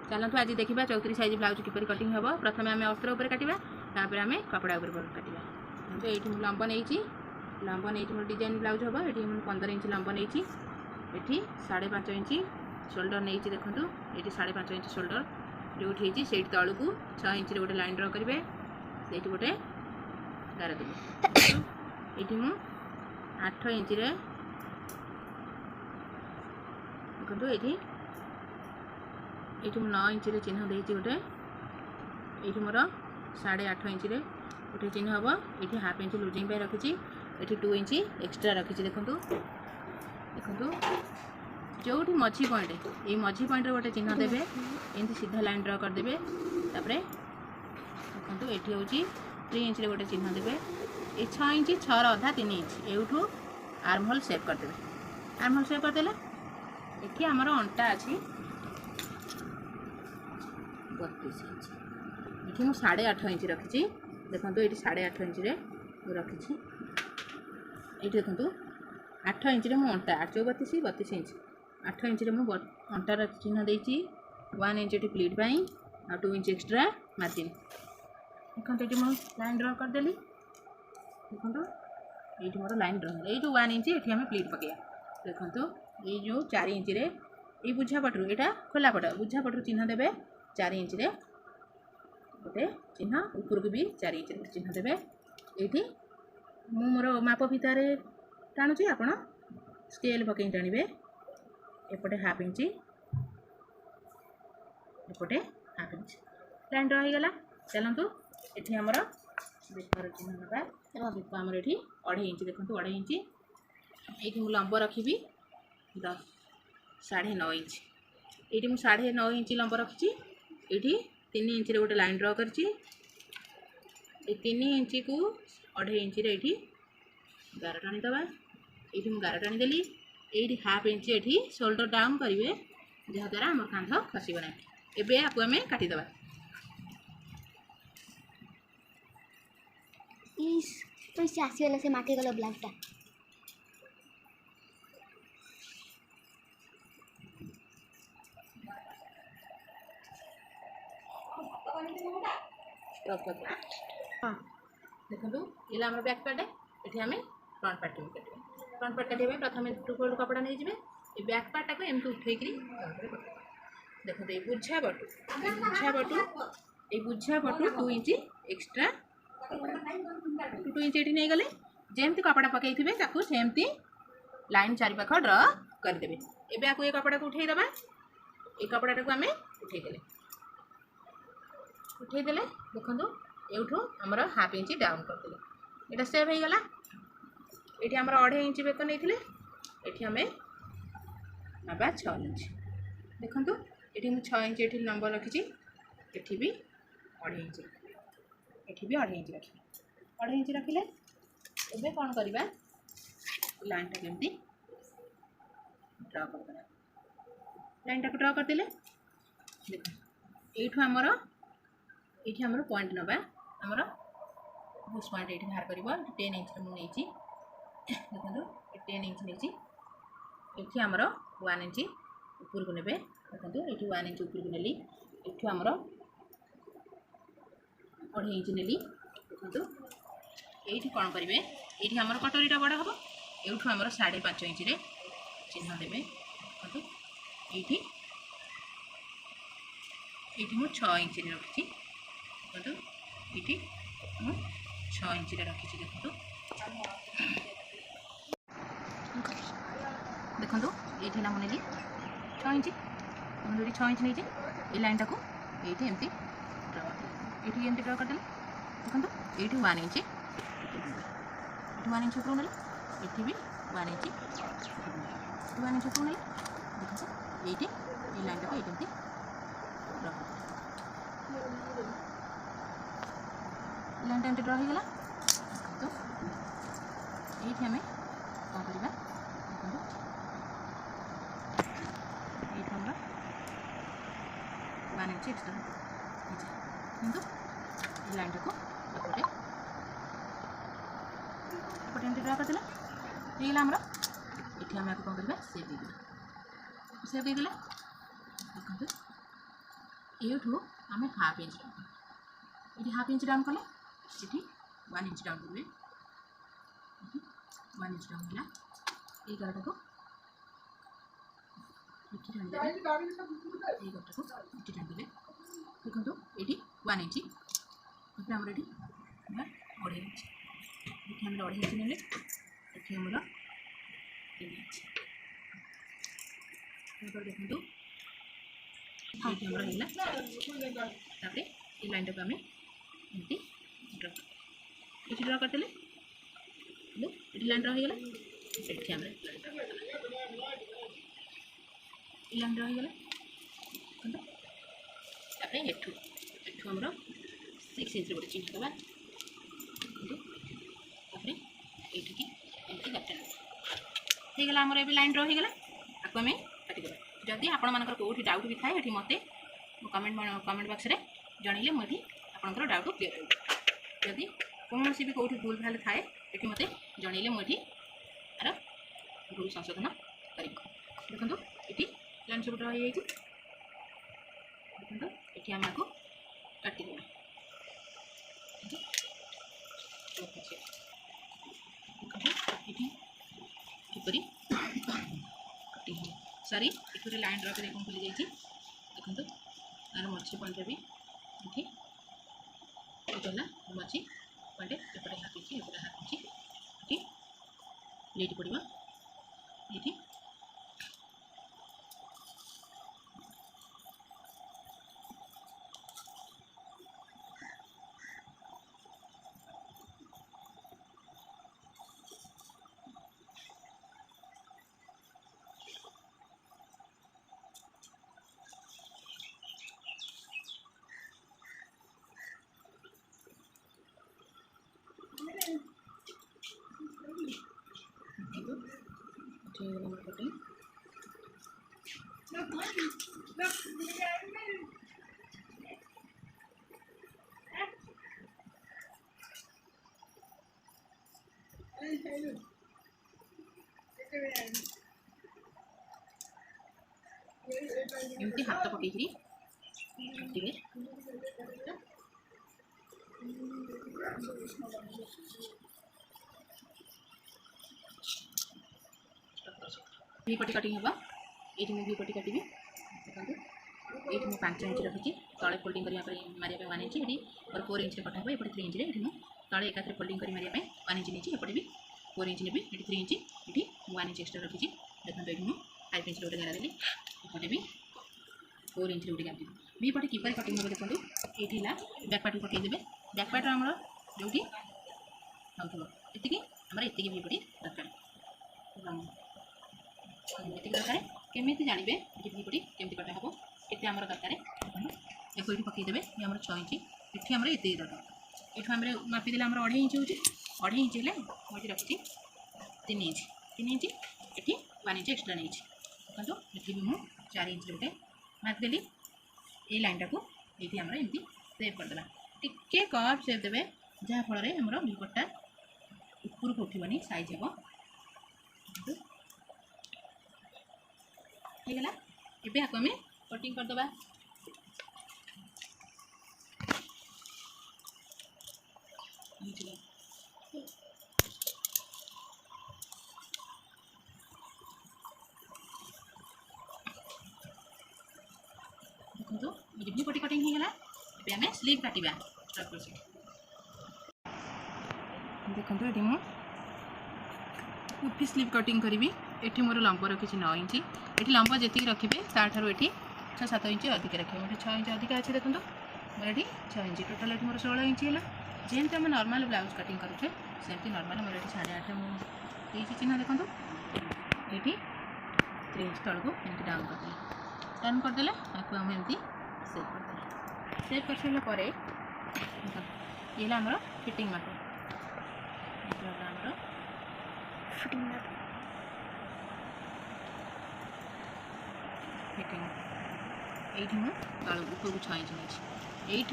चलतु आज देखा 34 साइज ब्लाउज किपर कटिंग हम। प्रथम आम अस्त्र उपर काटा तापर आम कपड़ा उपर काटा। तो ये लंब नहीं लंब नहीं मोर डिजाइन ब्लाउज हम। ये 15 इंच लंब नहीं ये 5.5 इंच शोल्डर नहीं देखूँ ये 5.5 इंच शोल्डर जो से तलू को 6 इंच गोटे लाइन ड्र करेंगे से गोटे गार देवे। ये मु 8 इंच देखो ये 9 इंच चिन्ह देती गोटे ये मोर 8.5 इंच गोटे चिन्ह हम। ये हाफ इंच लुजिंग रखी ये 2 इंच एक्सट्रा रखी देखूँ देखूँ जो मझी पॉइंट ये मझी पॉइंट गोटे चिन्ह देवे एमती सीधा लाइन ड्र करदे। तापर देखो ये हूँ 3 इंच गोटे चिन्ह देवे ये 6 इंच 6 अधा 3 इंच एवठू आर्महोल सेप करदे। आर्महोल सेप करदेले ये आमर अंटा अच्छी 32 इंच ये मुझे 8.5 इंच रखी देखो ये 8.5 इंच रखी ये देखो 8 इंच मो अंटा 32 इंच 8 इंच मु अंटार चिन्ह देती 1 इंच प्लीट पाई आ 2 इंच एक्सट्रा मार्जिन देखो ये मुझे लाइन ड्र करदेली देखो ये मोर लाइन ड्र ये जो 1 इंच ये प्लीट पकड़ा देखो ये जो 4 इंच ये बुझा पटरू यहाँ खोला पट बुझा पटरू चिन्ह देवे 4 इंच गोटे चिन्ह ऊपर को भी 4 इंच गोटे चिन्ह देवे। ये मोर माप भितर टाणुची आपण स्केल पकई टाणिबे एपटे हाफ इंच एपटे हाफ इंच लाइन ड्र होगा। चलतु ये आमर बेकर चिन्ह ना बेक आमर ये 2.5 इंच देखो 2.5 इंच ये मुझे लंब रखी 9.5 इंच ये मुझे 9.5 इंच लंब रखी ये 3 इंच गोटे लाइन ड्र कर 3 इंच को 2.5 इंच ये गार टाणी दबा ये मुझे गार टाणी देली ये हाफ इंच ये शोल्डर डाउन करेंगे जहाद्वारा आम कांध खसब ना। एवं आपको आम काटिदेवा आसगला से माटी गला ब्लाउजटा हाँ देखो ये आम बैक पार्ट ये आम फ्रंट पार्ट काटे फ्रंट पार्ट काटे प्रथम 2 फोल्ड कपड़ा नहीं जाए ये बैक पार्टा को एमती उठेक देखो ये बुझा बटू 2 इंच एक्सट्रा 2 इंच ये नहीं गले जमती कपड़ा पकई थे सेमती लाइन चारिपाख ड्र करदे। एवं आपको ये कपड़ा को उठेदेवा ये कपड़ा को आम उठेदेले देखो एठू आमर हाफ इंच डाउन करदे यहाँ सेव हो गला। ये आमर 2.5 इंच बेक नहीं ये आम ना 6 इंच देखो ये मुझे 6 इंच ये नंबर रखी ये भी 2.5 इंच ये भी 2.5 इंच रखी 2.5 इंच रखिले एबे कौन करवा लाइन टा केमती ड्र कर लाइन टा ड्र करदे देखो ये आमर पॉइंट नवा आमर बुश पॉइंट ये बाहर कर 10 इंच मुझे देखो 10 इंच नहीं ये आमर 1 इंच ऊपर को ने देखो ये 1 इंच ऊपर को नेली ये आमर 2.5 इंच नेली देखो ये कौन करेंगे ये आमर कटोरीटा बड़ हम एठू आमर 5.5 इंच चिन्ह देवे देखो ये मुझे 6 इंच रखी देखो ये 6 इंच रखी देखो देखो ये मुझे 6 इंच 6 इंच नहीं ये लाइन टाक ये एमती ये ड्र करदे देखो ये 1 इंच 1 इंच ऊपर ना ये भी 1 इंच 1 इंच ऊपर ना देखो ये लाइन टाक ये लाइन टाइम ड्र होगा। तो ये आम कौन करवा देखो ये 1 इंच एक्सट्रा किंतु ये लाइन टाक एपटे एमती ड्र करदे ये आमर ये आम कौन करवा सेव देदेला देखो एठू आम हाफ इंच डाउन ये हाफ इंच डाउन कले ये 1 इंच डाउन करेंगे 1 इंच डाउन है ये गटा को इटी टाणी ये गटा को इटी टाणी देखो ये 1 इंच आमर ये 2.5 इंच ये आम 2.5 इंच ने ये आमर 3 इंच देखो ये आमर है ये लाइन टाक आम एमती ड्र ये ड्र करदे ये लाइन रहीगला ये आम लाइन रहीगला एठू एठू आमर 6 इंच गोटे चिन्ह दबा ये एमती गाटा होगा आमर ए लाइन रहीगला आपको आम काटिदेवा जदि आपण मानकर कोठी डाउट भी थाए ये मत कमेंट बॉक्स रे जनइले मुझे आपंकर डाउट क्लीयर हो जदि कौन सी भी कौटी भूल भाल थाए ये मत जनइले मुझे आर भूल संशोधन कर देखो ये लाइन सब रही देखो ये आम को काटिदेवा किपरि सॉरी ये लाइन ड्रॉ देखो खुली जाइए देखो यार मछी पॉइंट भी ये गला मछी पॉइंट एपटे हाथी एपटे हाथी ये लेट पड़ा ये एमती हाथ पकईकरी काटिबे वी पटी कटिंग होगा ये मुझे वी पटी काटि देखो ये मुझे 5 इंच रखी तले फोल्डिंग करने मारे 1 इंच ये और 4 इंच कटा हो एपटे 3 इंच ये तले एकाथरे फोल्डिंग कर मारे 1 इंच नहीं एपटे भी 4 इंच ने 3 इंच ये 1 इंच एक्सट्रा रखी देखो ये 5 इंच गोटे गारा देली एपटे भी 4 इंच गोटे गारा वी पटे किपर कटिंग हो देखो ये बैक पार्ट पकईदे बैक पार्ट आम जो ये आम ये वी पटी दरकार ये दरकार केमी जानवे ये वी पटी केमी कटा हम के आम दरकार देखो ये पकईदे ये आम 6 इंच ये आम ये दरकार ये आम मापिदे आम 2.5 इंच हो 2.5 इंच है मुझे रखी 3 इंच ये 1 इंच एक्सट्रा नहीं देखो ये भी मुझे 4 इंच गोटे मापिदेली ये लाइन टाक ये आम एमती सेव करदे टिके कर्व सेव देवे जहाँफल आमर वीपटा ऊपर को उठबनी साइज हे होगा ये आपको आम कटिंग करदे देखो ये पटी कटिंग होगा ये आम स्लीव काटा स्टार्ट कर देखो ये मुझे कुर्ती स्लीव कटिंग करी ये मोर लंब रखी 9 इंच ये लंब जी रखिए ताठू ये 6-7 इंच अधिक रखिए मोटे 6 इंच अधिक अच्छे देखो मोर ये 6 इंच टोटाल ये मोर 16 इंच है जमी आम नॉर्मल ब्लाउज कटिंग करुचे सेमती नॉर्मल मोर ये 8.5 मुझे चिन्ह देखो ये 3 इंच तल को एमती डाउन करदे आपको आम एमती सेव कर सारा पर ये आमर फिटिंग माप आमर फिटिंग माप फिटिंग ये मुझे तल ऊपर को 6 इंच नहीं ये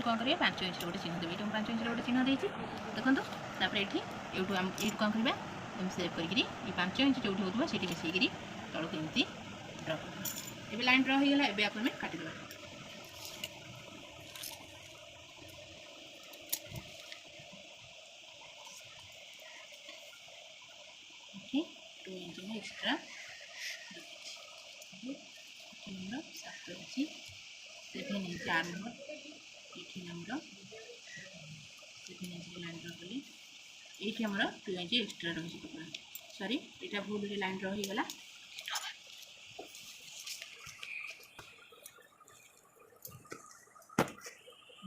कौन करेंगे 5 इंच गोटे चिन्ह देवी ये 5 इंच गोटे चिन्ह देती देखो तापर ये कौन करवा एम सेव करी 5 इंच जो होगा से मिसईकरी तौक एमती ड्र कर लाइन ड्र होगा ये आपको काटिदेवा एक्सट्रा ଆମର 7 ଅଛି 7 इंच आर्म ये आमर 7 इंच लाइन ड्र कली ये आमर 2 इंच एक्सट्रा रही कपड़ा सॉरी यहाँ भूल लाइन ड्र हो गला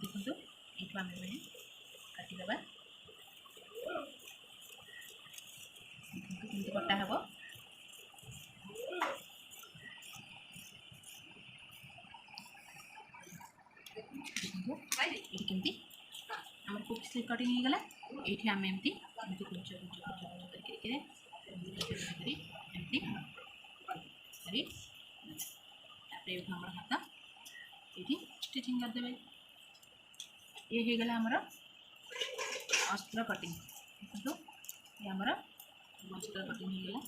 देखो ये आम काटिदेबा देखो कटा हे केमती आम कुक स्लिप कटिंग हो गला ये आम एमती कुछ कुछ करके हमार हाथ ये स्टिचिंग करदे ये हो गला आमर अस्त्र कटिंग देखो ये आमर अस्त्र कटिंग हो गला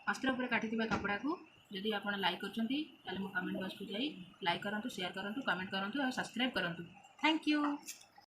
अस्त्र पर काटी कपड़ा को जदि आप लाइक कर मो कमेंट बॉक्स को जाई लाइक करूँ शेयर करूँ कमेंट करूँ और सब्सक्राइब करूँ थैंक यू।